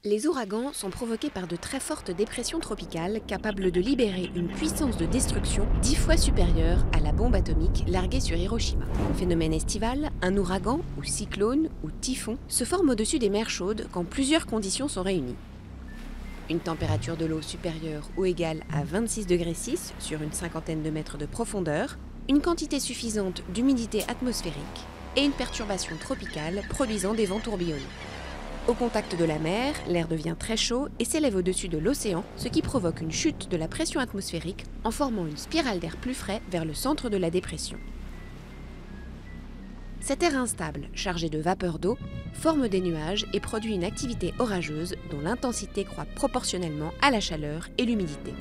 Les ouragans sont provoqués par de très fortes dépressions tropicales capables de libérer une puissance de destruction 10 fois supérieure à la bombe atomique larguée sur Hiroshima. Phénomène estival, un ouragan, ou cyclone, ou typhon, se forme au-dessus des mers chaudes quand plusieurs conditions sont réunies. Une température de l'eau supérieure ou égale à 26 degrés 6 sur une cinquantaine de mètres de profondeur, une quantité suffisante d'humidité atmosphérique et une perturbation tropicale produisant des vents tourbillonnés. Au contact de la mer, l'air devient très chaud et s'élève au-dessus de l'océan, ce qui provoque une chute de la pression atmosphérique en formant une spirale d'air plus frais vers le centre de la dépression. Cet air instable, chargé de vapeur d'eau, forme des nuages et produit une activité orageuse dont l'intensité croît proportionnellement à la chaleur et l'humidité.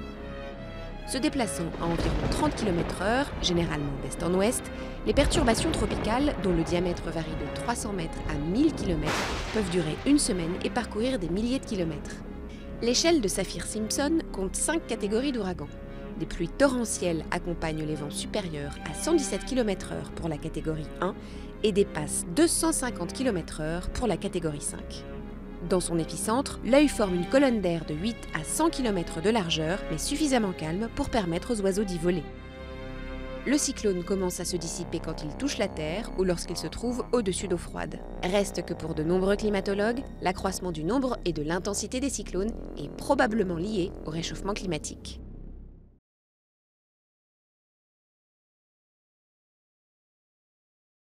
Se déplaçant à environ 30 km/h, généralement d'est en ouest, les perturbations tropicales, dont le diamètre varie de 300 mètres à 1000 km, peuvent durer une semaine et parcourir des milliers de kilomètres. L'échelle de Saffir-Simpson compte 5 catégories d'ouragans. Des pluies torrentielles accompagnent les vents supérieurs à 117 km/h pour la catégorie 1 et dépassent 250 km/h pour la catégorie 5. Dans son épicentre, l'œil forme une colonne d'air de 8 à 100 km de largeur, mais suffisamment calme pour permettre aux oiseaux d'y voler. Le cyclone commence à se dissiper quand il touche la Terre ou lorsqu'il se trouve au-dessus d'eau froide. Reste que pour de nombreux climatologues, l'accroissement du nombre et de l'intensité des cyclones est probablement lié au réchauffement climatique.